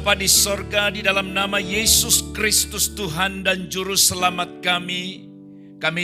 Bapa di sorga, di dalam nama Yesus Kristus Tuhan dan Juru Selamat kami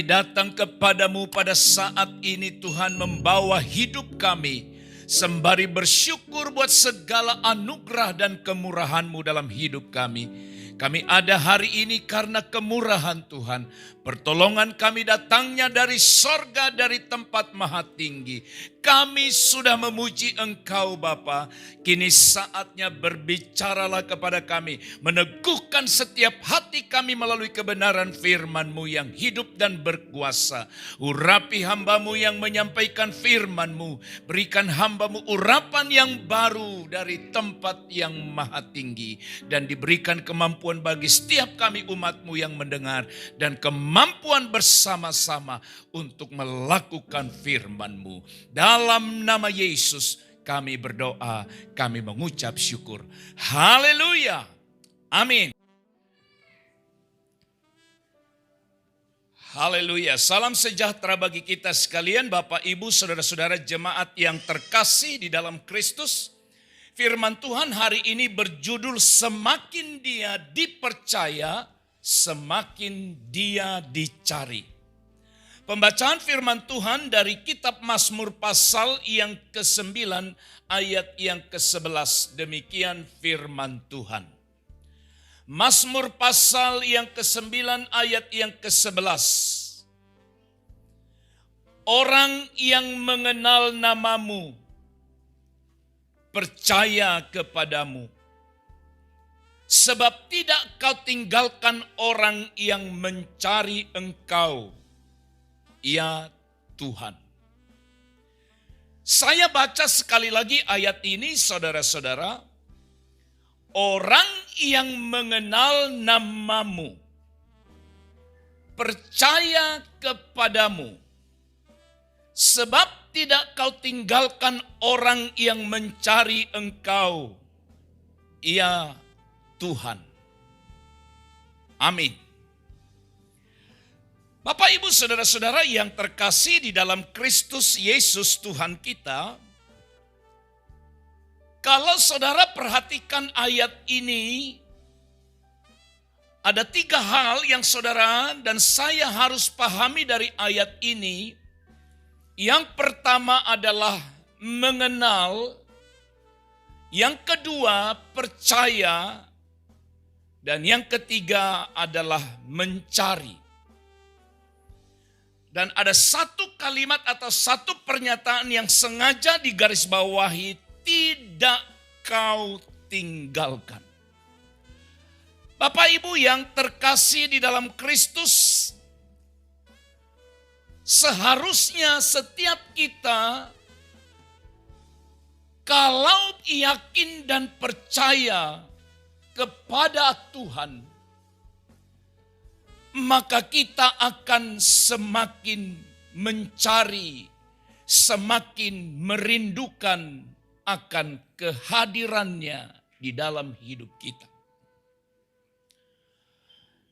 datang kepadamu pada saat ini Tuhan, membawa hidup kami sembari bersyukur buat segala anugerah dan kemurahan-Mu dalam hidup kami. Kami ada hari ini karena kemurahan Tuhan. Pertolongan kami datangnya dari sorga, dari tempat maha tinggi. Kami sudah memuji Engkau Bapa. Kini saatnya berbicaralah kepada kami. Meneguhkan setiap hati kami melalui kebenaran firman-Mu yang hidup dan berkuasa. Urapi hamba-Mu yang menyampaikan firman-Mu. Berikan hamba-Mu urapan yang baru dari tempat yang maha tinggi. Dan diberikan kemampuan bagi setiap kami umat-Mu yang mendengar. Dan kemampuan bersama-sama untuk melakukan firman-Mu. Dalam nama Yesus kami berdoa, kami mengucap syukur. Haleluya. Amin. Haleluya. Salam sejahtera bagi kita sekalian, Bapak, Ibu, saudara-saudara jemaat yang terkasih di dalam Kristus. Firman Tuhan hari ini berjudul semakin dia dipercaya, semakin dia dicari. Pembacaan firman Tuhan dari kitab Mazmur pasal yang ke-9 ayat yang ke-11. Demikian firman Tuhan. Mazmur pasal yang ke-9 ayat yang ke-11. Orang yang mengenal nama-Mu percaya kepadamu. Sebab tidak Kau tinggalkan orang yang mencari Engkau, ya Tuhan. Saya baca sekali lagi ayat ini, saudara-saudara. Orang yang mengenal nama-Mu percaya kepadamu. Sebab tidak Kau tinggalkan orang yang mencari Engkau, ya Tuhan. Amin. Bapak, Ibu, saudara-saudara yang terkasih di dalam Kristus Yesus Tuhan kita. Kalau saudara perhatikan ayat ini, ada 3 hal yang saudara dan saya harus pahami dari ayat ini. Yang pertama adalah mengenal, yang kedua percaya, dan yang ketiga adalah mencari. Dan ada satu kalimat atau satu pernyataan yang sengaja digarisbawahi, tidak Kau tinggalkan. Bapak Ibu yang terkasih di dalam Kristus, seharusnya setiap kita kalau yakin dan percaya kepada Tuhan, maka kita akan semakin mencari, semakin merindukan akan kehadirannya di dalam hidup kita.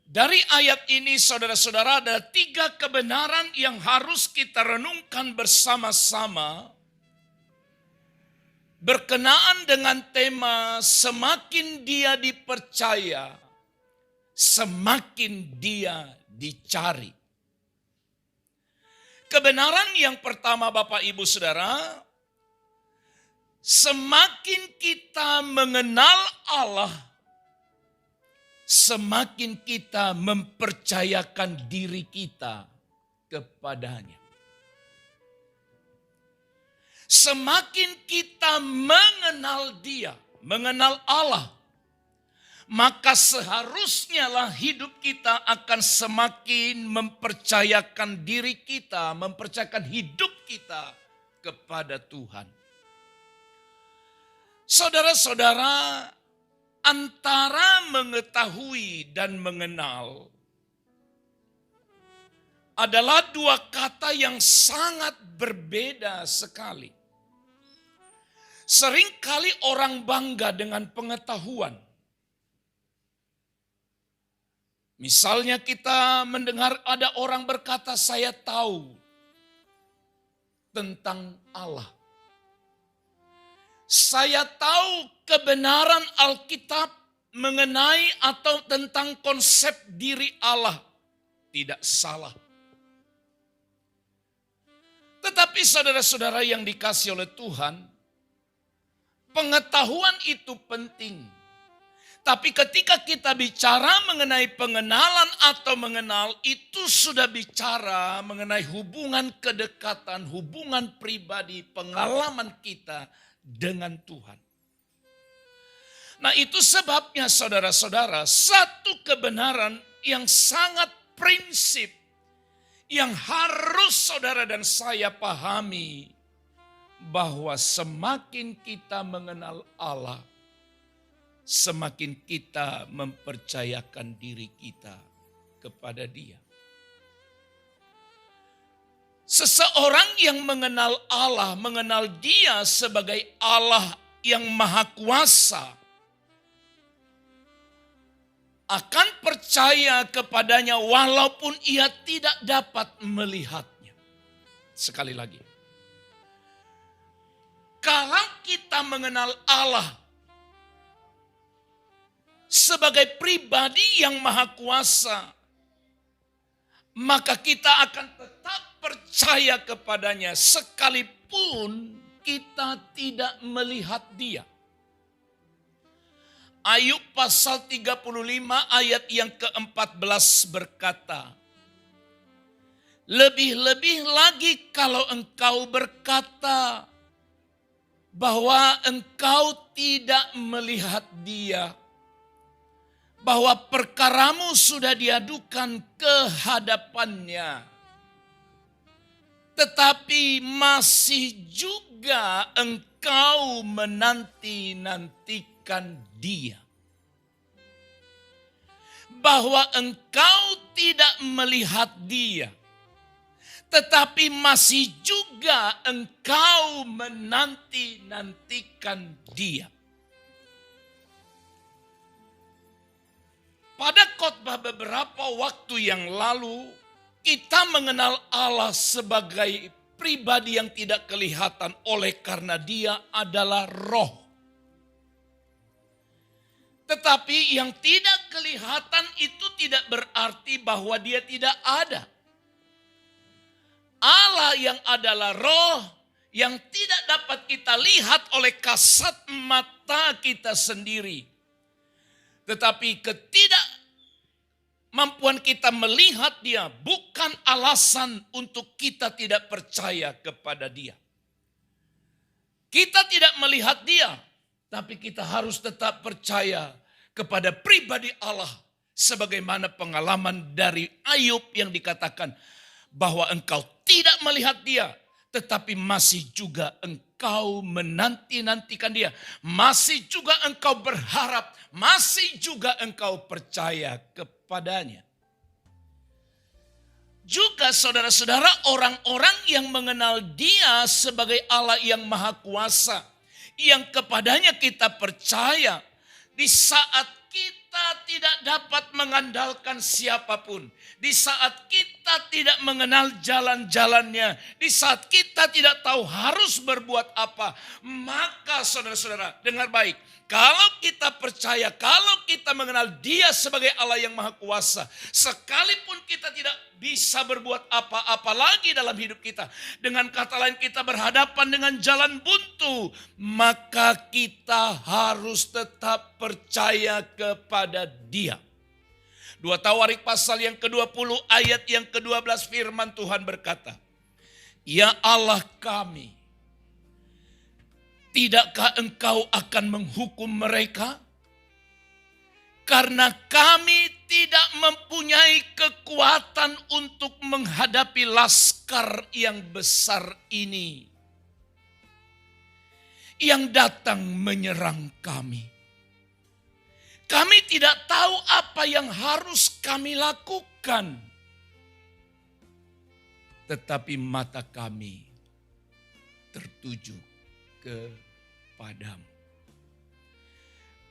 Dari ayat ini saudara-saudara ada 3 kebenaran yang harus kita renungkan bersama-sama berkenaan dengan tema semakin dia dipercaya, semakin dia dicari. Kebenaran yang pertama Bapak Ibu Saudara, semakin kita mengenal Allah, semakin kita mempercayakan diri kita kepadanya. Semakin kita mengenal Dia, mengenal Allah, maka seharusnya lah hidup kita akan semakin mempercayakan diri kita, mempercayakan hidup kita kepada Tuhan. Saudara-saudara, antara mengetahui dan mengenal adalah 2 kata yang sangat berbeda sekali. Seringkali orang bangga dengan pengetahuan. Misalnya kita mendengar ada orang berkata, saya tahu tentang Allah. Saya tahu kebenaran Alkitab mengenai atau tentang konsep diri Allah tidak salah. Tetapi saudara-saudara yang dikasihi oleh Tuhan, pengetahuan itu penting. Tapi ketika kita bicara mengenai pengenalan atau mengenal, itu sudah bicara mengenai hubungan kedekatan, hubungan pribadi, pengalaman kita dengan Tuhan. Nah, itu sebabnya saudara-saudara, satu kebenaran yang sangat prinsip yang harus saudara dan saya pahami, bahwa semakin kita mengenal Allah, semakin kita mempercayakan diri kita kepada Dia. Seseorang yang mengenal Allah, mengenal Dia sebagai Allah yang Maha Kuasa, akan percaya kepadanya walaupun ia tidak dapat melihatnya. Sekali lagi, kalau kita mengenal Allah sebagai pribadi yang Maha Kuasa, maka kita akan tetap percaya kepadanya sekalipun kita tidak melihat Dia. Ayub pasal 35 ayat yang ke-14 berkata, lebih-lebih lagi kalau engkau berkata bahwa engkau tidak melihat Dia, bahwa perkaramu sudah diadukan ke hadapannya, tetapi masih juga engkau menanti-nantikan Dia. Bahwa engkau tidak melihat Dia, tetapi masih juga engkau menanti-nantikan Dia. Pada khotbah beberapa waktu yang lalu, kita mengenal Allah sebagai pribadi yang tidak kelihatan oleh karena Dia adalah roh. Tetapi yang tidak kelihatan itu tidak berarti bahwa Dia tidak ada. Allah yang adalah roh yang tidak dapat kita lihat oleh kasat mata kita sendiri. Tetapi ketidakmampuan kita melihat Dia bukan alasan untuk kita tidak percaya kepada Dia. Kita tidak melihat Dia, tapi kita harus tetap percaya kepada pribadi Allah. Sebagaimana pengalaman dari Ayub yang dikatakan bahwa engkau tidak melihat Dia, tetapi masih juga engkau menanti-nantikan Dia. Masih juga engkau berharap, masih juga engkau percaya kepadanya. Juga saudara-saudara, orang-orang yang mengenal Dia sebagai Allah yang Maha Kuasa, yang kepadanya kita percaya, di saat kita tidak dapat mengandalkan siapapun, di saat kita tidak mengenal jalan-jalannya, di saat kita tidak tahu harus berbuat apa, maka saudara-saudara dengar baik, kalau kita percaya, kalau kita mengenal Dia sebagai Allah yang Maha Kuasa, sekalipun kita tidak bisa berbuat apa-apa lagi dalam hidup kita, dengan kata lain kita berhadapan dengan jalan buntu, maka kita harus tetap percaya kepada Dia. 2 Tawarik pasal yang ke-20 ayat yang ke-12 firman Tuhan berkata, ya Allah kami, tidakkah engkau akan menghukum mereka? Karena kami tidak mempunyai kekuatan untuk menghadapi laskar yang besar ini yang datang menyerang kami. Kami tidak tahu apa yang harus kami lakukan. Tetapi mata kami tertuju kepadamu.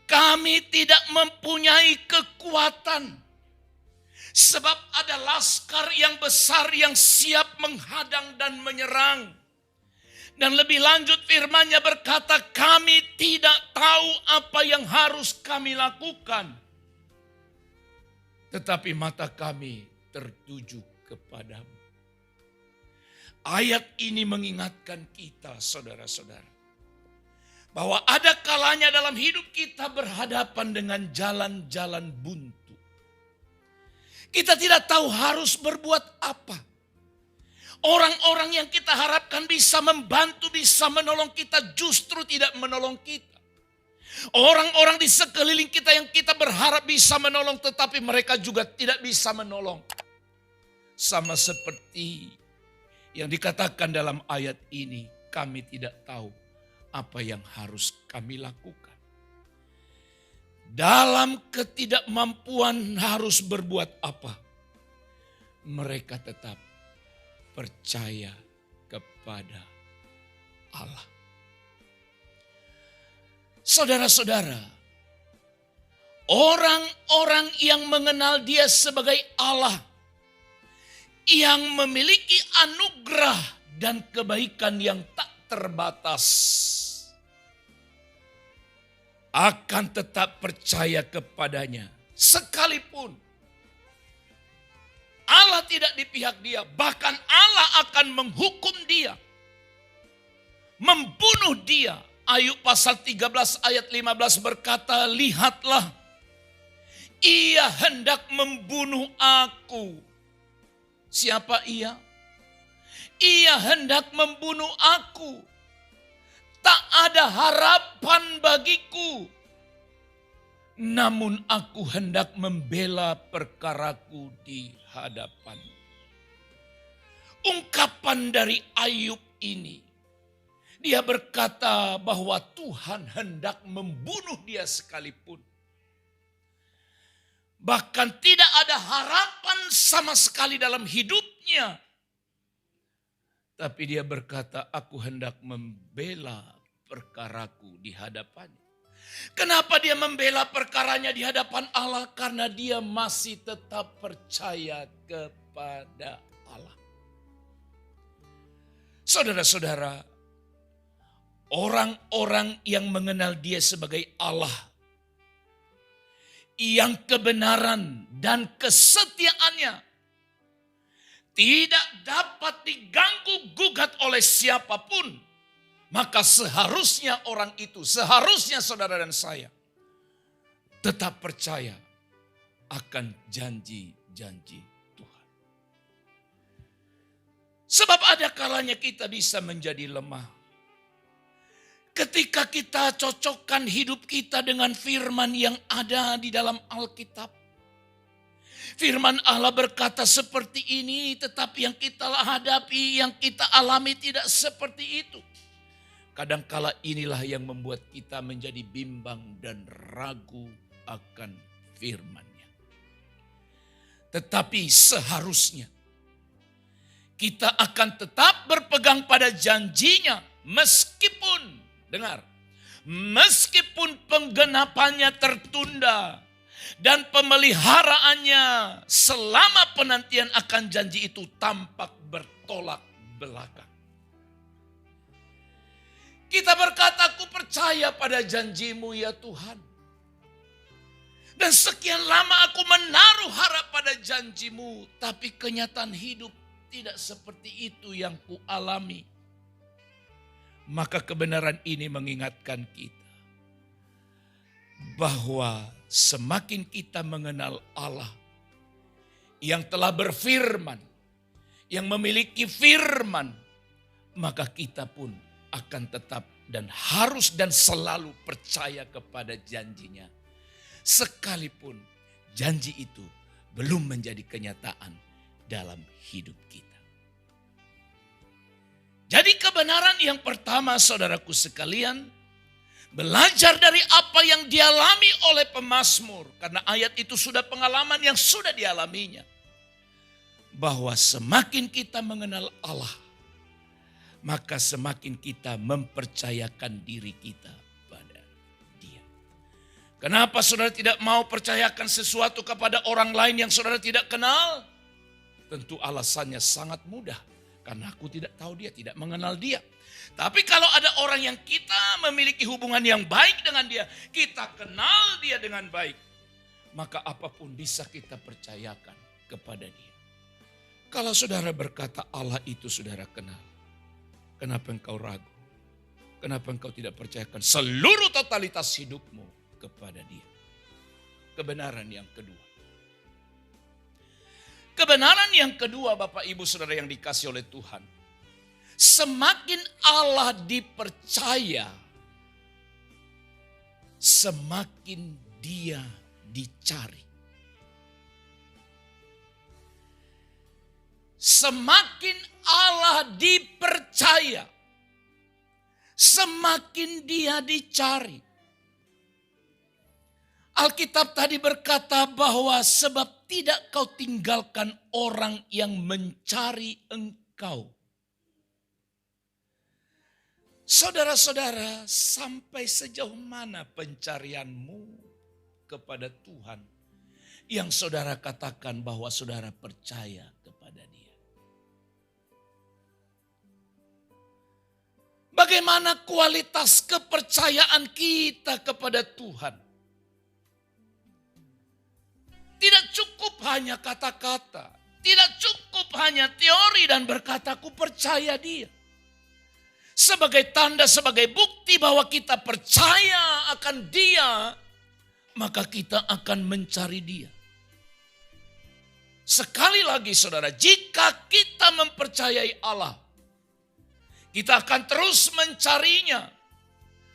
Kami tidak mempunyai kekuatan. Sebab ada laskar yang besar yang siap menghadang dan menyerang. Dan lebih lanjut firman-Nya berkata, kami tidak tahu apa yang harus kami lakukan. Tetapi mata kami tertuju kepadamu. Ayat ini mengingatkan kita, saudara-saudara, bahwa ada kalanya dalam hidup kita berhadapan dengan jalan-jalan buntu. Kita tidak tahu harus berbuat apa. Orang-orang yang kita harapkan bisa membantu, bisa menolong kita, justru tidak menolong kita. Orang-orang di sekeliling kita yang kita berharap bisa menolong, tetapi mereka juga tidak bisa menolong. Sama seperti yang dikatakan dalam ayat ini, kami tidak tahu apa yang harus kami lakukan. Dalam ketidakmampuan harus berbuat apa, mereka tetap percaya kepada Allah. Saudara-saudara, orang-orang yang mengenal Dia sebagai Allah, yang memiliki anugerah dan kebaikan yang tak terbatas, akan tetap percaya kepadanya. Sekalipun Allah tidak di pihak dia, bahkan Allah akan menghukum dia, membunuh dia. Ayub pasal 13 ayat 15 berkata, lihatlah, ia hendak membunuh aku. Siapa ia? Ia hendak membunuh aku. Tak ada harapan bagiku. Namun aku hendak membela perkaraku di hadapan. Ungkapan dari Ayub ini, dia berkata bahwa Tuhan hendak membunuh dia sekalipun. Bahkan tidak ada harapan sama sekali dalam hidupnya. Tapi dia berkata, aku hendak membela perkaraku di hadapannya. Kenapa dia membela perkaranya di hadapan Allah? Karena dia masih tetap percaya kepada Allah. Saudara-saudara, orang-orang yang mengenal Dia sebagai Allah, yang kebenaran dan kesetiaannya tidak dapat diganggu gugat oleh siapapun, maka seharusnya orang itu, seharusnya saudara dan saya tetap percaya akan janji-janji Tuhan. Sebab ada kalanya kita bisa menjadi lemah. Ketika kita cocokkan hidup kita dengan firman yang ada di dalam Alkitab. Firman Allah berkata seperti ini, tetapi yang kita hadapi, yang kita alami tidak seperti itu. Kadangkala inilah yang membuat kita menjadi bimbang dan ragu akan firman-Nya. Tetapi seharusnya kita akan tetap berpegang pada janji-Nya meskipun, dengar, meskipun penggenapannya tertunda dan pemeliharaannya selama penantian akan janji itu tampak bertolak belakang. Kita berkata, aku percaya pada janji-Mu ya Tuhan. Dan sekian lama aku menaruh harap pada janji-Mu. Tapi kenyataan hidup tidak seperti itu yang kualami. Maka kebenaran ini mengingatkan kita. Bahwa semakin kita mengenal Allah. Yang telah berfirman. Yang memiliki firman. Maka kita pun akan tetap dan harus dan selalu percaya kepada janjinya. Sekalipun janji itu belum menjadi kenyataan dalam hidup kita. Jadi kebenaran yang pertama saudaraku sekalian, belajar dari apa yang dialami oleh pemazmur. Karena ayat itu sudah pengalaman yang sudah dialaminya. Bahwa semakin kita mengenal Allah, maka semakin kita mempercayakan diri kita pada Dia. Kenapa saudara tidak mau percayakan sesuatu kepada orang lain yang saudara tidak kenal? Tentu alasannya sangat mudah. Karena aku tidak tahu dia, tidak mengenal dia. Tapi kalau ada orang yang kita memiliki hubungan yang baik dengan dia, kita kenal dia dengan baik, maka apapun bisa kita percayakan kepada dia. Kalau saudara berkata Allah itu saudara kenal, kenapa engkau ragu? Kenapa engkau tidak percayakan seluruh totalitas hidupmu kepada dia? Kebenaran yang kedua. Kebenaran yang kedua, Bapak Ibu Saudara yang dikasih oleh Tuhan. Semakin Allah dipercaya, semakin dia dicari. Semakin Allah dipercaya, semakin dia dicari. Alkitab tadi berkata bahwa sebab tidak kau tinggalkan orang yang mencari engkau. Saudara-saudara, sampai sejauh mana pencarianmu kepada Tuhan yang saudara katakan bahwa saudara percaya kepada Dia? Bagaimana kualitas kepercayaan kita kepada Tuhan? Tidak cukup hanya kata-kata, tidak cukup hanya teori dan berkata aku percaya Dia. Sebagai tanda, sebagai bukti bahwa kita percaya akan Dia, maka kita akan mencari Dia. Sekali lagi saudara, jika kita mempercayai Allah, kita akan terus mencarinya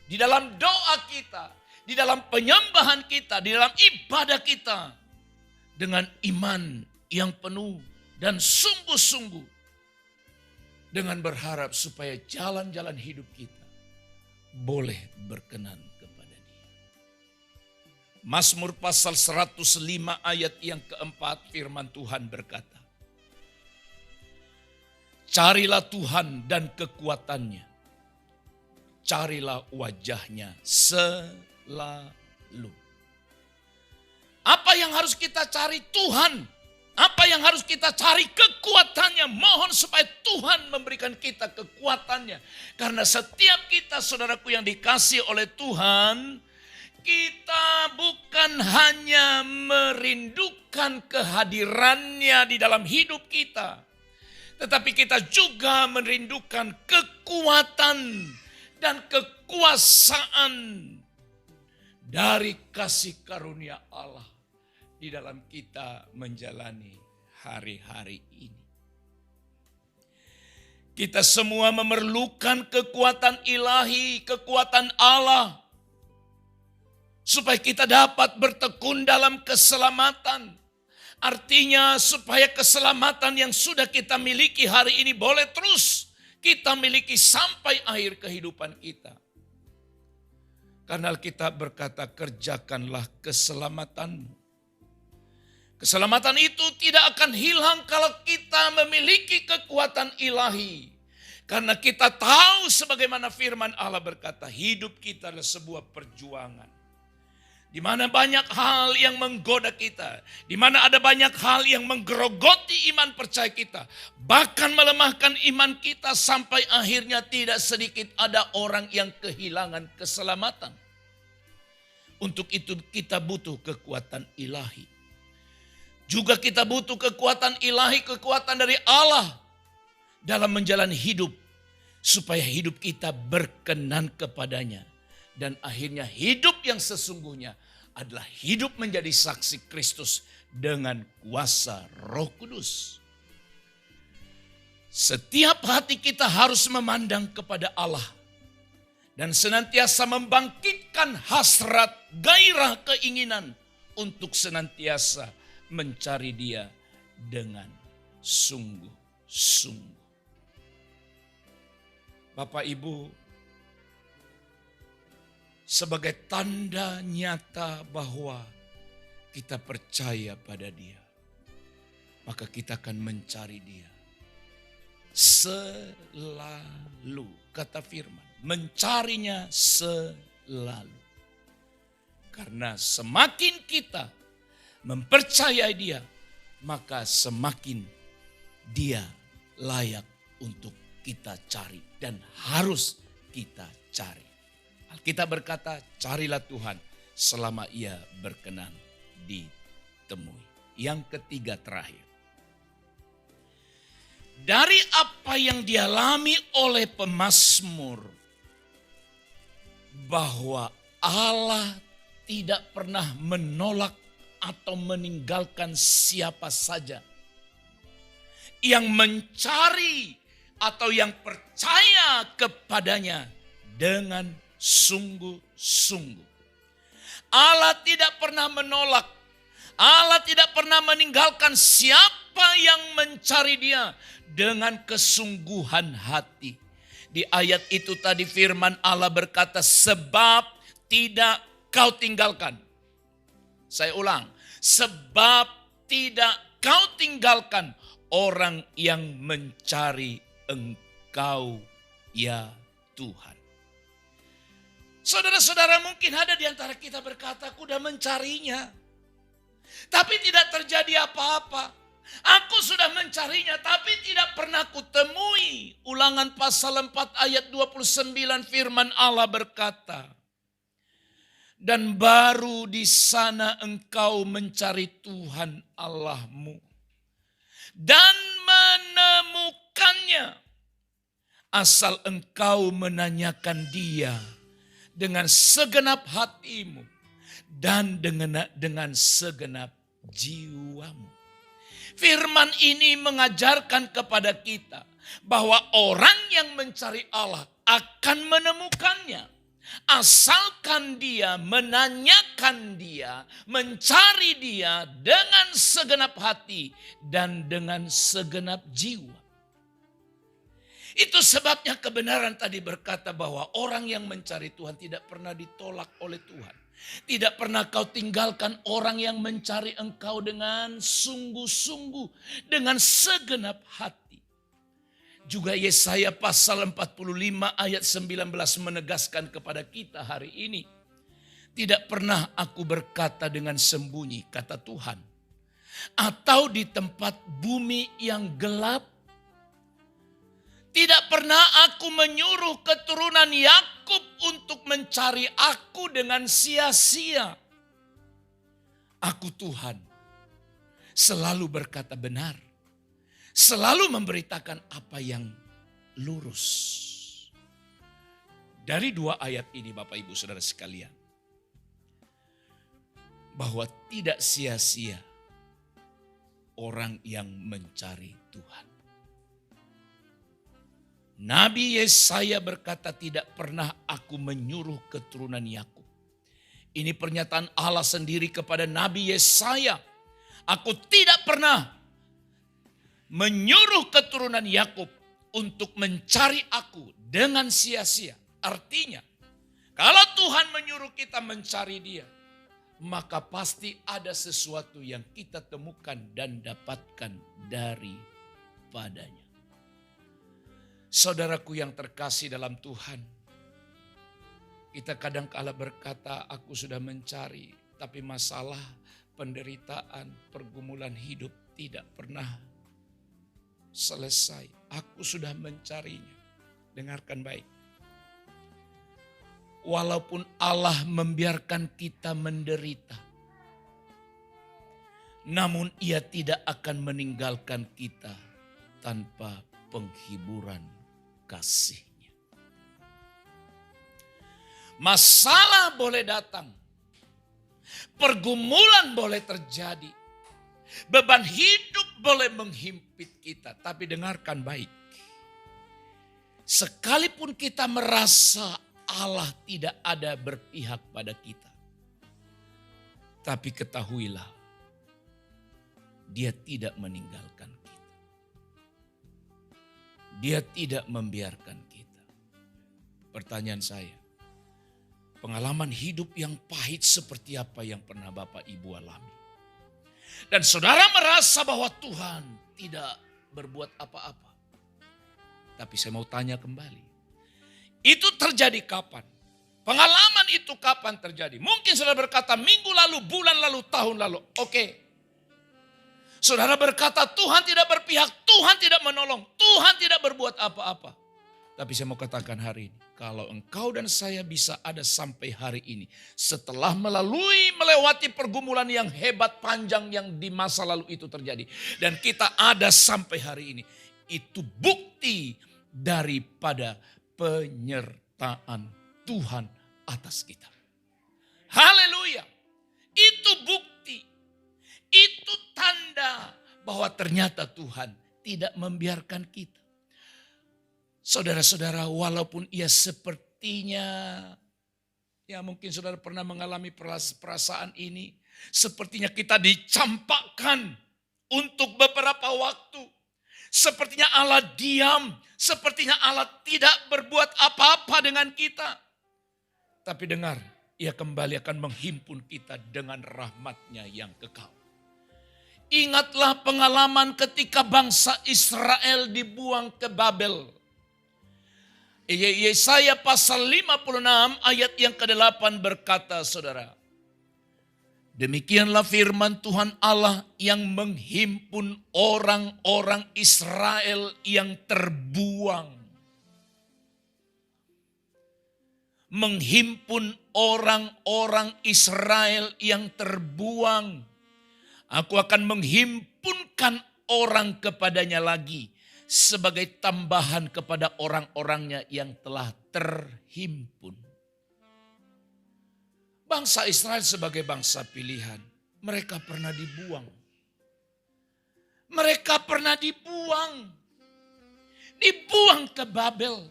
di dalam doa kita, di dalam penyembahan kita, di dalam ibadah kita. Dengan iman yang penuh dan sungguh-sungguh. Dengan berharap supaya jalan-jalan hidup kita boleh berkenan kepada Dia. Mazmur pasal 105 ayat yang keempat, firman Tuhan berkata, carilah Tuhan dan kekuatannya. Carilah wajahnya selalu. Apa yang harus kita cari? Tuhan. Apa yang harus kita cari? Kekuatannya. Mohon supaya Tuhan memberikan kita kekuatannya. Karena setiap kita, saudaraku yang dikasih oleh Tuhan, kita bukan hanya merindukan kehadirannya di dalam hidup kita, tetapi kita juga merindukan kekuatan dan kekuasaan dari kasih karunia Allah di dalam kita menjalani hari-hari ini. Kita semua memerlukan kekuatan ilahi, kekuatan Allah, supaya kita dapat bertekun dalam keselamatan. Artinya supaya keselamatan yang sudah kita miliki hari ini boleh terus kita miliki sampai akhir kehidupan kita. Karena Alkitab berkata, kerjakanlah keselamatanmu. Keselamatan itu tidak akan hilang kalau kita memiliki kekuatan ilahi. Karena kita tahu sebagaimana firman Allah berkata, hidup kita adalah sebuah perjuangan. Di mana banyak hal yang menggoda kita. Di mana ada banyak hal yang menggerogoti iman percaya kita. Bahkan melemahkan iman kita sampai akhirnya tidak sedikit ada orang yang kehilangan keselamatan. Untuk itu kita butuh kekuatan ilahi. Juga kita butuh kekuatan ilahi, kekuatan dari Allah dalam menjalani hidup. Supaya hidup kita berkenan kepadanya. Dan akhirnya hidup yang sesungguhnya adalah hidup menjadi saksi Kristus dengan kuasa Roh Kudus. Setiap hati kita harus memandang kepada Allah. Dan senantiasa membangkitkan hasrat, gairah, keinginan untuk senantiasa mencari Dia dengan sungguh-sungguh. Bapak Ibu, sebagai tanda nyata bahwa kita percaya pada Dia, maka kita akan mencari Dia selalu. Kata firman, mencarinya selalu. Karena semakin kita mempercayai Dia, maka semakin Dia layak untuk kita cari dan harus kita cari. Alkitab berkata, carilah Tuhan selama ia berkenan ditemui. Yang ketiga terakhir. Dari apa yang dialami oleh pemazmur, bahwa Allah tidak pernah menolak atau meninggalkan siapa saja yang mencari atau yang percaya kepadanya dengan sungguh-sungguh. Allah tidak pernah menolak, Allah tidak pernah meninggalkan siapa yang mencari Dia dengan kesungguhan hati. Di ayat itu tadi firman Allah berkata, sebab tidak kau tinggalkan. Saya ulang, sebab tidak kau tinggalkan orang yang mencari Engkau ya Tuhan. Saudara-saudara, mungkin ada di antara kita berkata, aku sudah mencarinya, tapi tidak terjadi apa-apa. Aku sudah mencarinya tapi tidak pernah kutemui. Ulangan pasal 4 ayat 29 firman Allah berkata, dan baru di sana engkau mencari Tuhan Allahmu dan menemukannya, asal engkau menanyakan Dia dengan segenap hatimu dan dengan segenap jiwamu. Firman ini mengajarkan kepada kita bahwa orang yang mencari Allah akan menemukannya. Asalkan dia menanyakan Dia, mencari Dia dengan segenap hati dan dengan segenap jiwa. Itu sebabnya kebenaran tadi berkata bahwa orang yang mencari Tuhan tidak pernah ditolak oleh Tuhan. Tidak pernah kau tinggalkan orang yang mencari Engkau dengan sungguh-sungguh, dengan segenap hati. Juga Yesaya pasal 45 ayat 19 menegaskan kepada kita hari ini. Tidak pernah aku berkata dengan sembunyi, kata Tuhan. Atau di tempat bumi yang gelap. Tidak pernah aku menyuruh keturunan Yakub untuk mencari aku dengan sia-sia. Aku Tuhan selalu berkata benar. Selalu memberitakan apa yang lurus. Dari dua ayat ini Bapak Ibu Saudara sekalian. Bahwa tidak sia-sia orang yang mencari Tuhan. Nabi Yesaya berkata, tidak pernah aku menyuruh keturunan Yakub. Ini pernyataan Allah sendiri kepada Nabi Yesaya. Aku tidak pernah menyuruh keturunan Yakub untuk mencari aku dengan sia-sia. Artinya, kalau Tuhan menyuruh kita mencari Dia, maka pasti ada sesuatu yang kita temukan dan dapatkan daripadanya. Saudaraku yang terkasih dalam Tuhan, kita kadang kala berkata, aku sudah mencari, tapi masalah, penderitaan, pergumulan hidup tidak pernah selesai. Aku sudah mencarinya. Dengarkan baik. Walaupun Allah membiarkan kita menderita, namun Ia tidak akan meninggalkan kita tanpa penghiburan kasih-Nya. Masalah boleh datang, pergumulan boleh terjadi, beban hidup boleh menghimpit kita, tapi dengarkan baik. Sekalipun kita merasa Allah tidak ada berpihak pada kita, tapi ketahuilah, Dia tidak meninggalkan kita. Dia tidak membiarkan kita. Pertanyaan saya, pengalaman hidup yang pahit seperti apa yang pernah Bapak Ibu alami? Dan saudara merasa bahwa Tuhan tidak berbuat apa-apa. Tapi saya mau tanya kembali. Itu terjadi kapan? Pengalaman itu kapan terjadi? Mungkin saudara berkata minggu lalu, bulan lalu, tahun lalu. Oke. Saudara berkata Tuhan tidak berpihak. Tuhan tidak menolong, Tuhan tidak berbuat apa-apa. Tapi saya mau katakan hari ini, kalau engkau dan saya bisa ada sampai hari ini, setelah melewati pergumulan yang hebat panjang yang di masa lalu itu terjadi, dan kita ada sampai hari ini, itu bukti daripada penyertaan Tuhan atas kita. Haleluya. Itu bukti, itu tanda bahwa ternyata Tuhan tidak membiarkan kita. Saudara-saudara, walaupun ia sepertinya, ya mungkin saudara pernah mengalami perasaan ini, sepertinya kita dicampakkan untuk beberapa waktu. Sepertinya Allah diam, sepertinya Allah tidak berbuat apa-apa dengan kita. Tapi dengar, ia kembali akan menghimpun kita dengan rahmat-Nya yang kekal. Ingatlah pengalaman ketika bangsa Israel dibuang ke Babel. Yesaya pasal 56 ayat yang ke-8 berkata, saudara, demikianlah firman Tuhan Allah yang menghimpun orang-orang Israel yang terbuang. Menghimpun orang-orang Israel yang terbuang. Aku akan menghimpunkan orang kepadanya lagi sebagai tambahan kepada orang-orangnya yang telah terhimpun. Bangsa Israel sebagai bangsa pilihan, mereka pernah dibuang. Mereka pernah dibuang ke Babel.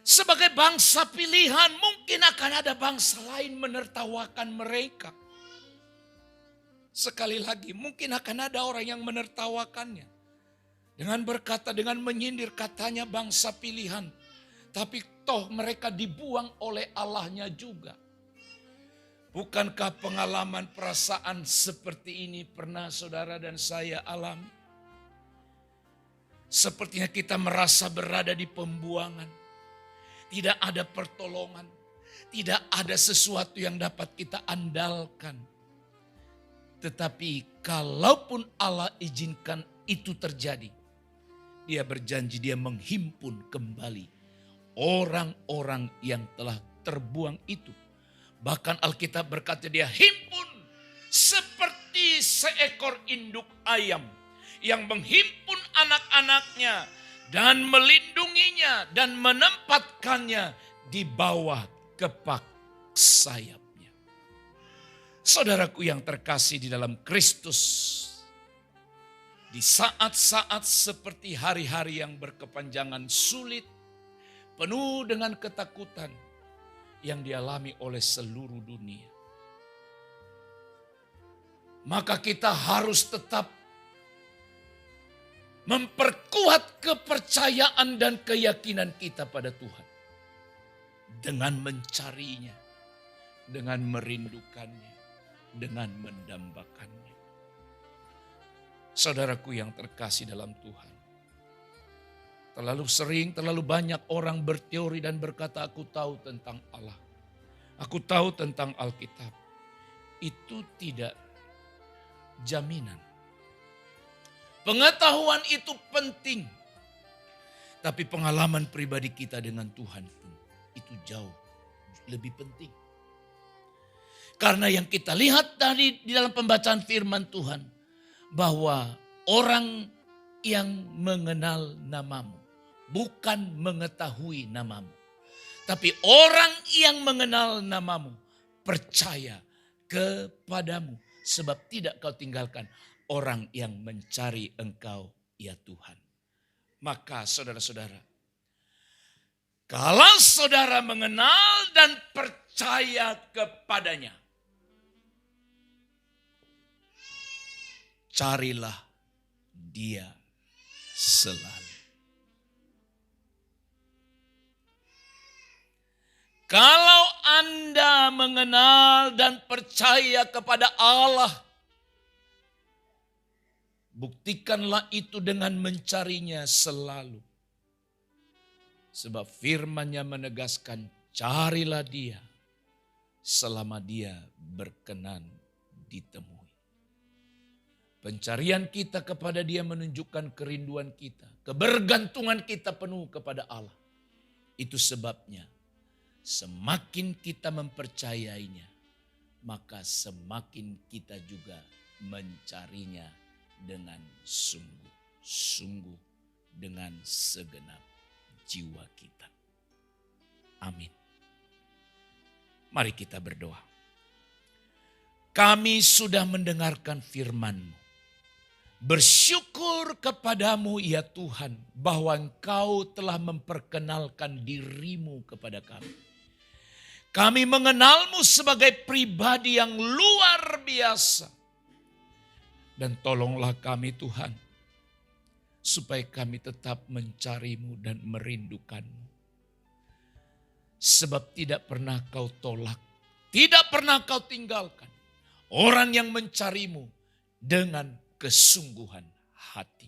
Sebagai bangsa pilihan, mungkin akan ada bangsa lain menertawakan mereka. Sekali lagi, mungkin akan ada orang yang menertawakannya. Dengan berkata, dengan menyindir, katanya bangsa pilihan. Tapi toh mereka dibuang oleh Allahnya juga. Bukankah pengalaman perasaan seperti ini pernah saudara dan saya alami? Sepertinya kita merasa berada di pembuangan. Tidak ada pertolongan. Tidak ada sesuatu yang dapat kita andalkan. Tetapi kalaupun Allah izinkan itu terjadi, Dia berjanji dia menghimpun kembali orang-orang yang telah terbuang itu. Bahkan Alkitab berkata dia himpun seperti seekor induk ayam yang menghimpun anak-anaknya dan melindunginya dan menempatkannya di bawah kepak sayapnya. Saudaraku yang terkasih di dalam Kristus, di saat-saat seperti hari-hari yang berkepanjangan sulit, penuh dengan ketakutan yang dialami oleh seluruh dunia, maka kita harus tetap memperkuat kepercayaan dan keyakinan kita pada Tuhan. Dengan mencarinya, dengan merindukannya, dengan mendambakannya. Saudaraku yang terkasih dalam Tuhan, terlalu sering, terlalu banyak orang berteori dan berkata, aku tahu tentang Allah. Aku tahu tentang Alkitab. Itu tidak jaminan. Pengetahuan itu penting. Tapi pengalaman pribadi kita dengan Tuhan pun itu jauh lebih penting. Karena yang kita lihat di dalam pembacaan firman Tuhan, bahwa orang yang mengenal namamu bukan mengetahui namamu, tapi orang yang mengenal namamu percaya kepadamu, sebab tidak kau tinggalkan orang yang mencari engkau, ya Tuhan. Maka saudara-saudara, kalau saudara mengenal dan percaya kepadanya, carilah dia selalu. Kalau Anda mengenal dan percaya kepada Allah, buktikanlah itu dengan mencarinya selalu. Sebab firman-Nya menegaskan, carilah dia selama dia berkenan ditemui. Pencarian kita kepada Dia menunjukkan kerinduan kita. Kebergantungan kita penuh kepada Allah. Itu sebabnya semakin kita mempercayainya, maka semakin kita juga mencarinya dengan sungguh-sungguh dengan segenap jiwa kita. Amin. Mari kita berdoa. Kami sudah mendengarkan firman-Mu. Bersyukur kepadamu ya Tuhan bahwa Engkau telah memperkenalkan diri-Mu kepada kami. Kami mengenal-Mu sebagai pribadi yang luar biasa. Dan tolonglah kami Tuhan, supaya kami tetap mencari-Mu dan merindukan-Mu. Sebab tidak pernah Kau tolak, tidak pernah Kau tinggalkan orang yang mencari-Mu dengan kesungguhan hati.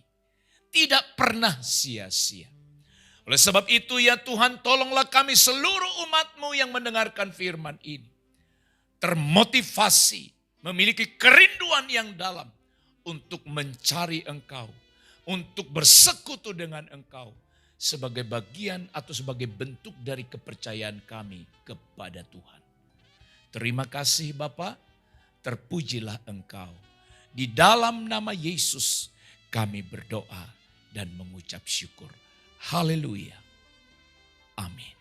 Tidak pernah sia-sia. Oleh sebab itu ya Tuhan, tolonglah kami seluruh umat-Mu yang mendengarkan firman ini. Termotivasi, memiliki kerinduan yang dalam untuk mencari Engkau. Untuk bersekutu dengan Engkau. Sebagai bagian atau sebagai bentuk dari kepercayaan kami kepada Tuhan. Terima kasih Bapa, terpujilah Engkau. Di dalam nama Yesus kami berdoa dan mengucap syukur. Haleluya. Amin.